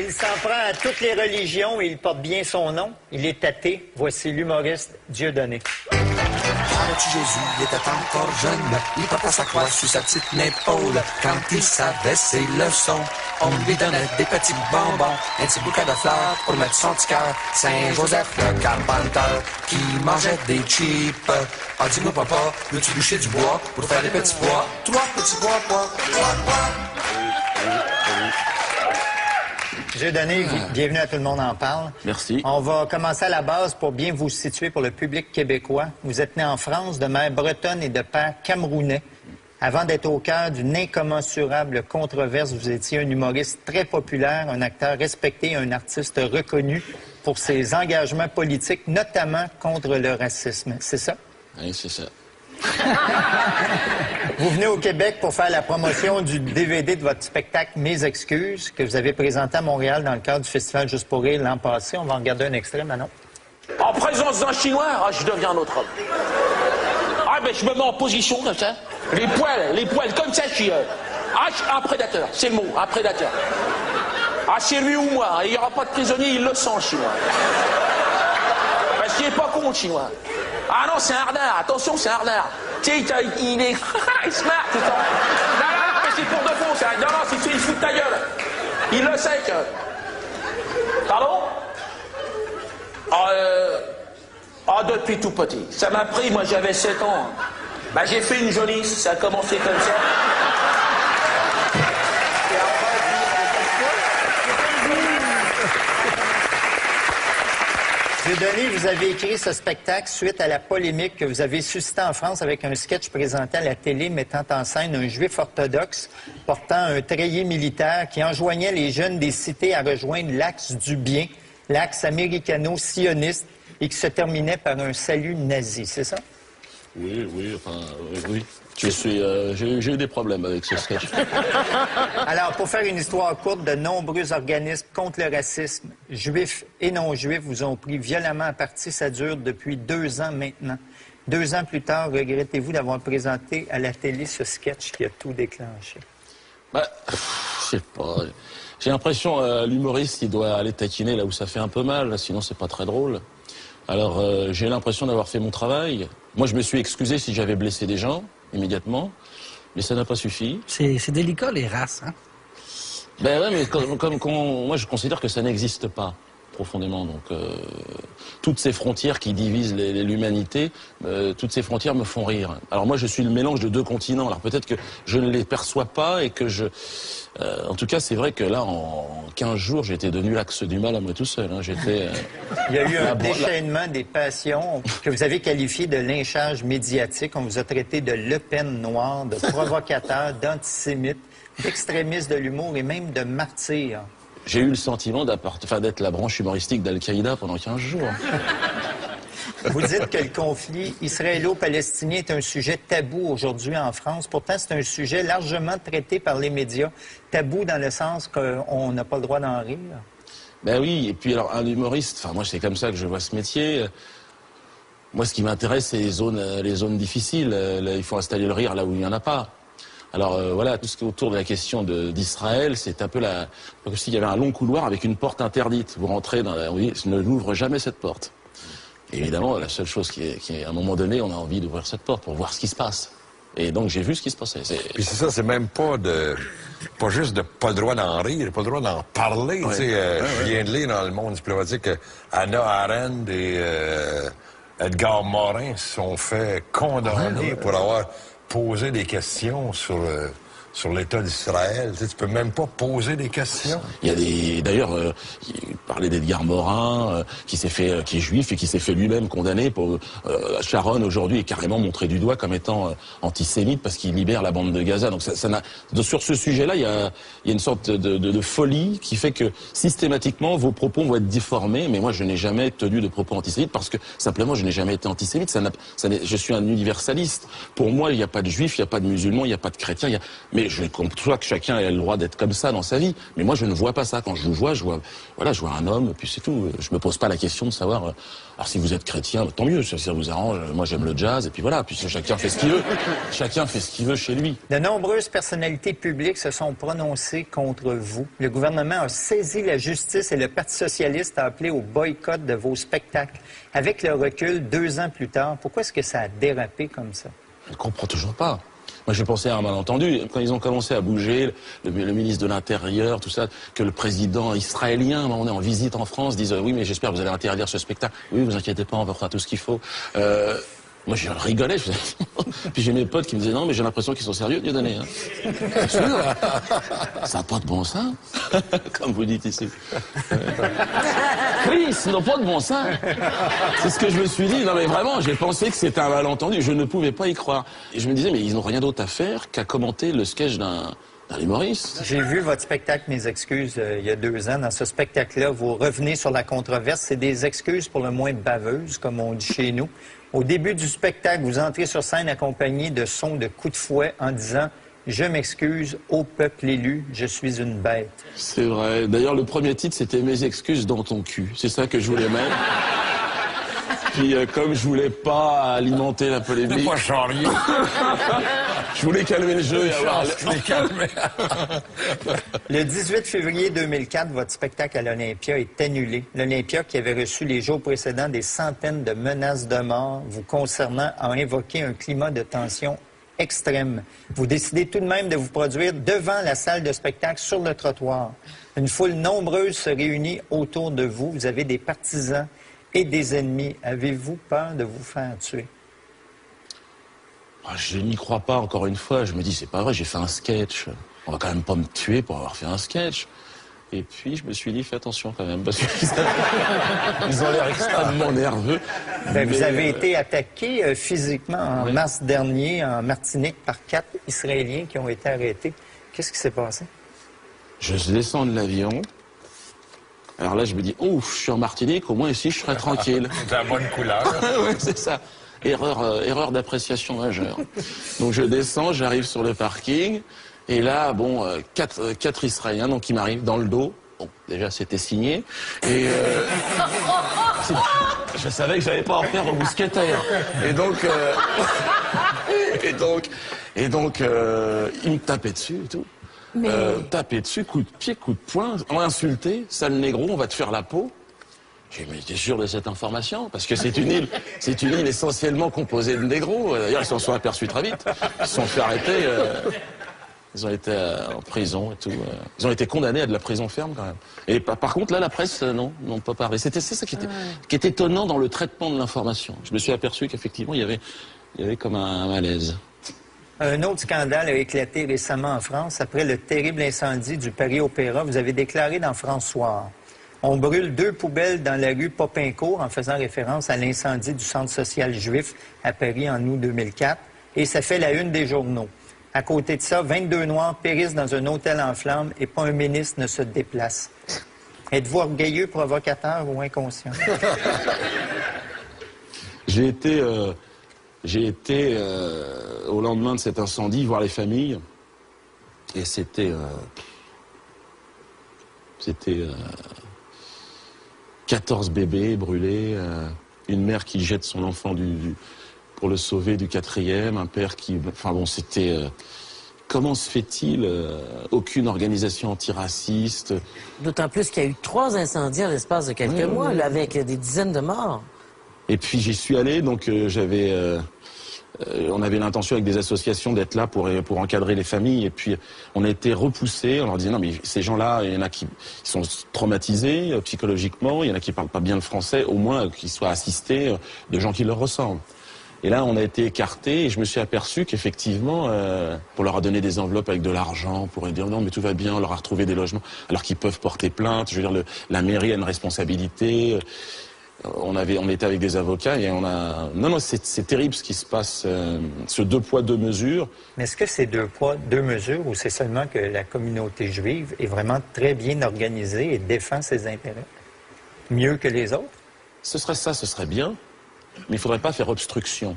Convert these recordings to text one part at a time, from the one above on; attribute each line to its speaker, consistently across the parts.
Speaker 1: Il s'en prend à toutes les religions et il porte bien son nom. Il est athée. Voici l'humoriste Dieudonné.
Speaker 2: Savais-tu, Jésus, il était encore jeune. Il portait sa croix sur sa petite épaule. Quand il savait ses leçons, on lui donnait des petits bonbons, un petit bouquet de fleurs pour mettre son petit cœur. Saint-Joseph, le carpenteur, qui mangeait des chips. Ah, dis-moi, papa, veux-tu bûcher du bois pour faire des petits pois? 3 petits pois.
Speaker 1: Dieudonné, bienvenue à Tout le monde en parle.
Speaker 3: Merci.
Speaker 1: On va commencer à la base pour bien vous situer pour le public québécois. Vous êtes né en France de mère bretonne et de père camerounais. Avant d'être au cœur d'une incommensurable controverse, vous étiez un humoriste très populaire, un acteur respecté, un artiste reconnu pour ses engagements politiques, notamment contre le racisme. C'est ça?
Speaker 3: Oui, c'est ça.
Speaker 1: Vous venez au Québec pour faire la promotion du DVD de votre spectacle Mes excuses, que vous avez présenté à Montréal dans le cadre du Festival Juste pour rire l'an passé. On va en regarder un extrait maintenant.
Speaker 4: En présence d'un Chinois, je deviens un autre homme. Ben je me mets en position comme ça. Les poils, comme ça, je suis un prédateur. C'est le mot, un prédateur. C'est lui ou moi. Il n'y aura pas de prisonnier, il le sent, le Chinois. Parce qu'il n'est pas con, le Chinois. Ah non, c'est un hardard. Attention, c'est un hardard. Tu sais, il est smart, tout ça. Non, mais c'est pour de faux, ça. Non, c'est il se fout de ta gueule. Il le sait que... Pardon? Depuis tout petit. Ça m'a pris, moi j'avais 7 ans. J'ai fait une jaunisse, ça a commencé comme ça.
Speaker 1: Dieudonné, vous avez écrit ce spectacle suite à la polémique que vous avez suscitée en France avec un sketch présenté à la télé mettant en scène un juif orthodoxe portant un treillis militaire qui enjoignait les jeunes des cités à rejoindre l'axe du bien, l'axe américano-sioniste, et qui se terminait par un salut nazi, c'est ça?
Speaker 3: Oui. J'ai eu des problèmes avec ce sketch.
Speaker 1: Alors, pour faire une histoire courte, de nombreux organismes contre le racisme, juifs et non-juifs, vous ont pris violemment à partie. Ça dure depuis 2 ans maintenant. 2 ans plus tard, regrettez-vous d'avoir présenté à la télé ce sketch qui a tout déclenché?
Speaker 3: Je sais pas. J'ai l'impression, l'humoriste, il doit aller taquiner là où ça fait un peu mal, sinon c'est pas très drôle. Alors, j'ai l'impression d'avoir fait mon travail. Moi, je me suis excusé si j'avais blessé des gens, immédiatement, mais ça n'a pas suffi.
Speaker 5: C'est délicat, les races, hein?
Speaker 3: Ouais, mais moi, je considère que ça n'existe pas, profondément. Donc, toutes ces frontières qui divisent l'humanité, toutes ces frontières me font rire. Alors moi, je suis le mélange de 2 continents. Alors peut-être que je ne les perçois pas et que en tout cas, c'est vrai que là, en 15 jours, j'étais devenu l'axe du mal à moi tout seul. Hein.
Speaker 1: Il y a eu un déchaînement des passions que vous avez qualifié de lynchage médiatique. On vous a traité de Le Pen noir, de provocateur, d'antisémite, d'extrémiste de l'humour et même de martyr.
Speaker 3: J'ai eu le sentiment d'être la branche humoristique d'Al-Qaïda pendant 15 jours.
Speaker 1: Vous dites que le conflit israélo-palestinien est un sujet tabou aujourd'hui en France. Pourtant, c'est un sujet largement traité par les médias. Tabou dans le sens qu'on n'a pas le droit d'en rire.
Speaker 3: Ben oui, et puis alors un humoriste, moi c'est comme ça que je vois ce métier. Moi ce qui m'intéresse c'est les zones difficiles. Il faut installer le rire là où il n'y en a pas. Alors voilà, tout ce qui est autour de la question d'Israël, c'est un peu comme s'il y avait un long couloir avec une porte interdite. Vous rentrez on dit, ne l'ouvre jamais cette porte. Et évidemment, la seule chose qui est, à un moment donné, on a envie d'ouvrir cette porte pour voir ce qui se passe. Et donc j'ai vu ce qui se passait.
Speaker 6: Puis c'est ça, c'est même pas juste de pas le droit d'en rire, pas le droit d'en parler. Ouais. Je viens de lire dans le Monde diplomatique que Hannah Arendt et Edgar Morin se sont fait condamner pour avoir posé des questions sur l'État d'Israël. Tu peux même pas poser des questions.
Speaker 3: Il y a d'ailleurs, il parlait d'Edgar Morin, qui est juif et qui s'est fait lui-même condamner pour Sharon aujourd'hui est carrément montré du doigt comme étant antisémite parce qu'il libère la bande de Gaza. Donc sur ce sujet-là, il y a une sorte de folie qui fait que systématiquement vos propos vont être difformés. Mais moi, je n'ai jamais tenu de propos antisémites parce que simplement, je n'ai jamais été antisémite. Je suis un universaliste. Pour moi, il n'y a pas de juifs, il n'y a pas de musulmans, il n'y a pas de chrétiens. Mais je conçois que chacun ait le droit d'être comme ça dans sa vie. Mais moi, je ne vois pas ça. Quand je vous vois, je vois un homme, puis c'est tout. Je me pose pas la question de savoir, alors si vous êtes chrétien, tant mieux, si ça vous arrange. Moi, j'aime le jazz, et puis voilà. Puis chacun fait ce qu'il veut. Chacun fait ce qu'il veut chez lui.
Speaker 1: De nombreuses personnalités publiques se sont prononcées contre vous. Le gouvernement a saisi la justice et le Parti socialiste a appelé au boycott de vos spectacles. Avec le recul, 2 ans plus tard, pourquoi est-ce que ça a dérapé comme ça?
Speaker 3: Je ne comprends toujours pas. Moi, j'ai pensé à un malentendu. Quand ils ont commencé à bouger, le ministre de l'Intérieur, tout ça, que le président israélien, on est en visite en France, disent oui, mais j'espère que vous allez interdire ce spectacle. Oui, vous inquiétez pas, on va faire tout ce qu'il faut. Moi, je rigolais. Puis j'ai mes potes qui me disaient non, mais j'ai l'impression qu'ils sont sérieux, Dieudonné. Hein. Bien sûr. Ça n'a pas de bon sens, comme vous dites ici. Oui, ça n'a pas de bon sens. C'est ce que je me suis dit. Non, mais vraiment, j'ai pensé que c'était un malentendu. Je ne pouvais pas y croire. Et je me disais, mais ils n'ont rien d'autre à faire qu'à commenter le sketch d'un humoriste.
Speaker 1: J'ai vu votre spectacle, Mes excuses, il y a 2 ans. Dans ce spectacle-là, vous revenez sur la controverse. C'est des excuses pour le moins baveuses, comme on dit chez nous. Au début du spectacle, vous entrez sur scène accompagné de sons de coups de fouet en disant « Je m'excuse, ô peuple élu, je suis une bête ».
Speaker 3: C'est vrai. D'ailleurs, le premier titre, c'était « Mes excuses dans ton cul ». C'est ça que je voulais mettre. Puis, comme je voulais pas alimenter la polémique...
Speaker 6: Pas charrier.
Speaker 3: Je voulais calmer le jeu et avoir...
Speaker 1: Le 18 février 2004, votre spectacle à l'Olympia est annulé. L'Olympia, qui avait reçu les jours précédents des centaines de menaces de mort vous concernant, a invoqué un climat de tension extrême. Vous décidez tout de même de vous produire devant la salle de spectacle, sur le trottoir. Une foule nombreuse se réunit autour de vous. Vous avez des partisans et des ennemis. Avez-vous peur de vous faire tuer?
Speaker 3: Je n'y crois pas, encore une fois. Je me dis, c'est pas vrai, j'ai fait un sketch. On va quand même pas me tuer pour avoir fait un sketch. Et puis, je me suis dit, fais attention quand même, parce qu'ils ont l'air extrêmement nerveux.
Speaker 1: Vous avez été attaqué physiquement en mars dernier en Martinique par 4 Israéliens qui ont été arrêtés. Qu'est-ce qui s'est passé? Je
Speaker 3: descends de l'avion. Alors là, je me dis, ouf, je suis en Martinique, au moins ici, je serai tranquille.
Speaker 6: C'est la bonne couleur.
Speaker 3: Oui, c'est ça. Erreur d'appréciation majeure. Donc je descends, j'arrive sur le parking, et là, bon, 4 Israéliens, donc qui m'arrivent dans le dos. Bon, déjà, c'était signé. Et je savais que j'allais pas en faire au mousquetaire. Et donc, ils me tapaient dessus et tout. Taper dessus, coup de pied, coup de poing, on insulté, sale négro, on va te faire la peau. J'ai dit, mais t'es sûr de cette information? Parce que c'est une île essentiellement composée de négros. D'ailleurs, ils s'en sont aperçus très vite. Ils se sont fait arrêter. Ils ont été en prison et tout. Ils ont été condamnés à de la prison ferme quand même. Et par contre, là, la presse, non pas parlé. C'est ça qui est étonnant dans le traitement de l'information. Je me suis aperçu qu'effectivement, il y avait comme un malaise.
Speaker 1: Un autre scandale a éclaté récemment en France. Après le terrible incendie du Paris Opéra, vous avez déclaré dans François: on brûle 2 poubelles dans la rue Popincourt, en faisant référence à l'incendie du centre social juif à Paris en août 2004. Et ça fait la une des journaux. À côté de ça, 22 Noirs périssent dans un hôtel en flammes et pas un ministre ne se déplace. Êtes-vous orgueilleux, provocateur ou inconscient?
Speaker 3: J'ai été au lendemain de cet incendie voir les familles et c'était 14 bébés brûlés, une mère qui jette son enfant pour le sauver du 4e, un père qui... Enfin bon, c'était... Comment se fait-il aucune organisation antiraciste?
Speaker 7: D'autant plus qu'il y a eu 3 incendies en l'espace de quelques mois, là, avec des dizaines de morts.
Speaker 3: Et puis j'y suis allé, donc on avait l'intention avec des associations d'être là pour encadrer les familles. Et puis on a été repoussés, on leur disait non mais ces gens-là, il y en a qui sont traumatisés psychologiquement, il y en a qui parlent pas bien le français, au moins qu'ils soient assistés de gens qui leur ressemblent. Et là, on a été écartés et je me suis aperçu qu'effectivement, on leur a donné des enveloppes avec de l'argent pour dire non mais tout va bien, on leur a retrouvé des logements, alors qu'ils peuvent porter plainte. Je veux dire, la mairie a une responsabilité. On était avec des avocats et on a... Non, c'est terrible ce qui se passe, ce 2 poids 2 mesures.
Speaker 1: Mais est-ce que c'est 2 poids 2 mesures ou c'est seulement que la communauté juive est vraiment très bien organisée et défend ses intérêts mieux que les autres?
Speaker 3: Ce serait bien, mais il ne faudrait pas faire obstruction.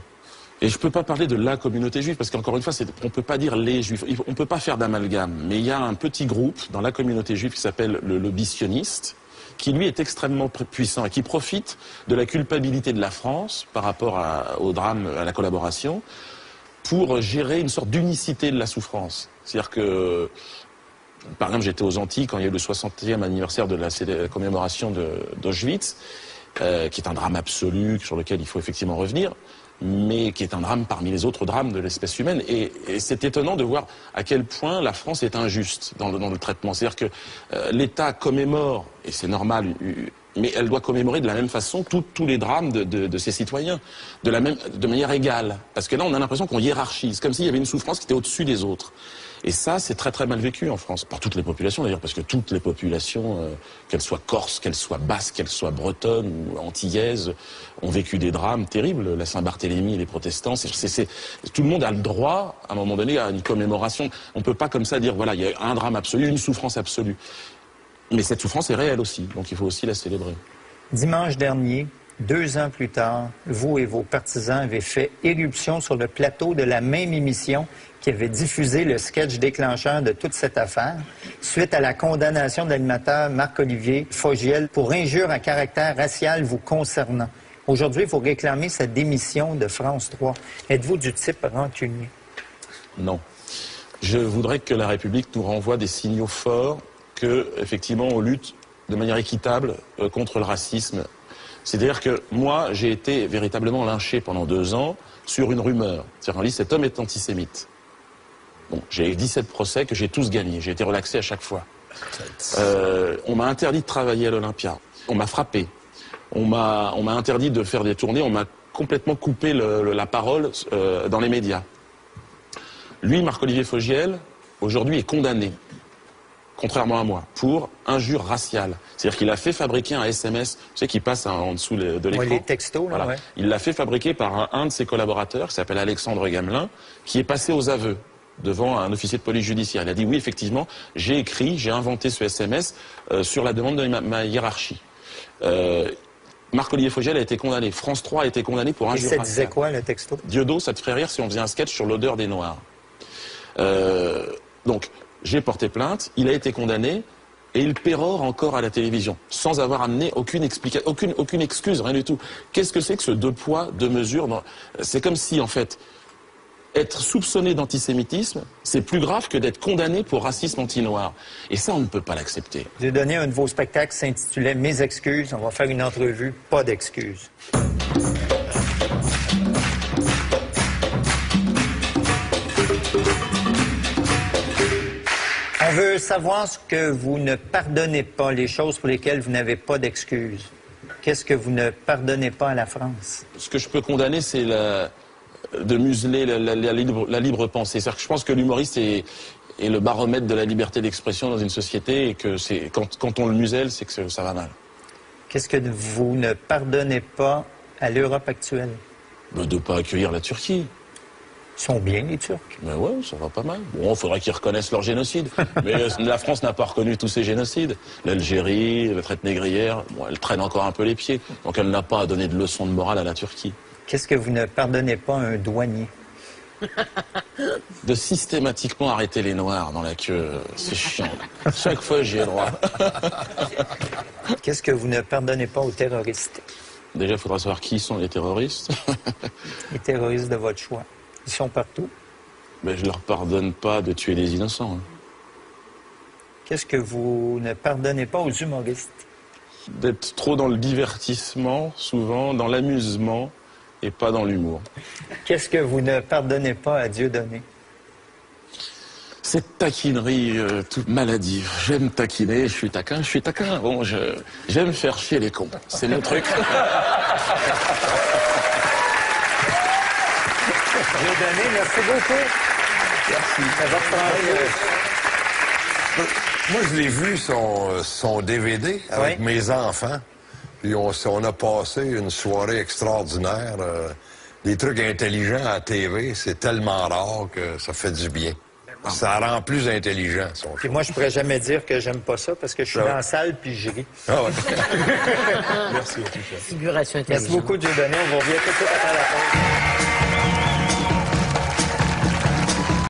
Speaker 3: Il Et je peux pas parler de la communauté juive, parce qu'encore une fois, on peut pas dire les juifs, on peut pas faire d'amalgame. Mais il y a un petit groupe dans la communauté juive qui s'appelle le lobby sioniste, qui lui est extrêmement puissant et qui profite de la culpabilité de la France par rapport au drame, à la collaboration, pour gérer une sorte d'unicité de la souffrance. C'est-à-dire que, par exemple, j'étais aux Antilles quand il y a eu le 60e anniversaire de la commémoration d'Auschwitz, qui est un drame absolu sur lequel il faut effectivement revenir, mais qui est un drame parmi les autres drames de l'espèce humaine. Et c'est étonnant de voir à quel point la France est injuste dans le traitement. C'est-à-dire que l'État commémore, et c'est normal, mais elle doit commémorer de la même façon tous les drames de ses citoyens, de manière égale. Parce que là, on a l'impression qu'on hiérarchise, comme s'il y avait une souffrance qui était au-dessus des autres. Et ça, c'est très très mal vécu en France, par toutes les populations d'ailleurs, parce que toutes les populations, qu'elles soient corses, qu'elles soient basques, qu'elles soient bretonnes ou antillaises, ont vécu des drames terribles. La Saint-Barthélemy, les protestants, tout le monde a le droit, à un moment donné, à une commémoration. On ne peut pas comme ça dire, voilà, il y a un drame absolu, une souffrance absolue. Mais cette souffrance est réelle aussi, donc il faut aussi la célébrer.
Speaker 1: Dimanche dernier, 2 ans plus tard, vous et vos partisans avez fait éruption sur le plateau de la même émission qui avait diffusé le sketch déclencheur de toute cette affaire, suite à la condamnation de l'animateur Marc-Olivier Fogiel pour injure à caractère racial vous concernant. Aujourd'hui, vous réclamez sa démission de France 3. Êtes-vous du type rancunier?
Speaker 3: Non. Je voudrais que la République nous renvoie des signaux forts que, effectivement, on lutte de manière équitable contre le racisme. C'est-à-dire que moi, j'ai été véritablement lynché pendant 2 ans sur une rumeur. C'est-à-dire qu'on dit cet homme est antisémite. Bon, j'ai 17 procès que j'ai tous gagnés. J'ai été relaxé à chaque fois. On m'a interdit de travailler à l'Olympia. On m'a frappé. On m'a interdit de faire des tournées. On m'a complètement coupé la parole dans les médias. Lui, Marc-Olivier Fogiel, aujourd'hui est condamné, contrairement à moi, pour injure raciale. C'est-à-dire qu'il a fait fabriquer un SMS, tu sais, qui passe en dessous de l'écran.
Speaker 1: Oui, les textos, là,
Speaker 3: voilà.
Speaker 1: ouais.
Speaker 3: Il l'a fait fabriquer par un de ses collaborateurs, qui s'appelle Alexandre Gamelin, qui est passé aux aveux devant un officier de police judiciaire. Il a dit, oui, effectivement, j'ai inventé ce SMS sur la demande de ma hiérarchie. Marc-Olivier Fogiel a été condamné. France 3 a été condamné pour injure raciale.
Speaker 1: Et ça disait quoi, le texto?
Speaker 3: Diodo, ça te ferait rire si on faisait un sketch sur l'odeur des Noirs. Donc, j'ai porté plainte, il a été condamné, et il pérore encore à la télévision, sans avoir amené aucune explication, aucune excuse, rien du tout. Qu'est-ce que c'est que ce 2 poids, 2 mesures? C'est comme si, en fait, être soupçonné d'antisémitisme, c'est plus grave que d'être condamné pour racisme anti-noir. Et ça, on ne peut pas l'accepter.
Speaker 1: J'ai donné un de vos spectacles qui s'intitulait « Mes excuses ». On va faire une entrevue, pas d'excuses. On veut savoir ce que vous ne pardonnez pas, les choses pour lesquelles vous n'avez pas d'excuses. Qu'est-ce que vous ne pardonnez pas à la France?
Speaker 3: Ce que je peux condamner, c'est de museler la libre pensée. C'est-à-dire que je pense que l'humoriste est le baromètre de la liberté d'expression dans une société et que quand on le muselle, c'est que ça va mal.
Speaker 1: Qu'est-ce que vous ne pardonnez pas à l'Europe actuelle?
Speaker 3: De ne pas accueillir la Turquie.
Speaker 1: Ils sont bien, les Turcs.
Speaker 3: Mais ouais, ça va pas mal. Bon, il faudrait qu'ils reconnaissent leur génocide. Mais la France n'a pas reconnu tous ces génocides. L'Algérie, la traite négrière, bon, elle traîne encore un peu les pieds. Donc elle n'a pas à donner de leçons de morale à la Turquie.
Speaker 1: Qu'est-ce que vous ne pardonnez pas à un douanier?
Speaker 3: De systématiquement arrêter les Noirs dans la queue, c'est chiant. Chaque fois, j'y ai droit.
Speaker 1: Qu'est-ce que vous ne pardonnez pas aux terroristes?
Speaker 3: Déjà, il faudra savoir qui sont les terroristes.
Speaker 1: Les terroristes de votre choix. Ils sont partout.
Speaker 3: Mais je leur pardonne pas de tuer des innocents. Hein.
Speaker 1: Qu'est-ce que vous ne pardonnez pas aux humoristes?
Speaker 3: D'être trop dans le divertissement, souvent, dans l'amusement, et pas dans l'humour.
Speaker 1: Qu'est-ce que vous ne pardonnez pas à Dieudonné?
Speaker 3: Cette taquinerie toute maladive. J'aime taquiner, je suis taquin. Bon, j'aime faire chier les cons. C'est mon truc.
Speaker 1: Dieudonné, merci beaucoup. Merci. Ça va prendre...
Speaker 6: Moi, je l'ai vu, son DVD, avec mes enfants. Puis on a passé une soirée extraordinaire. Des trucs intelligents à la TV, c'est tellement rare que ça fait du bien. Ça rend plus intelligent, son show.
Speaker 1: Puis moi, je pourrais jamais dire que j'aime pas ça parce que je suis dans la salle puis je ris.
Speaker 6: Ah ouais.
Speaker 7: Merci. Figuration intelligente.
Speaker 1: Merci beaucoup, Dieudonné. On va revenir tout de suite après la pause.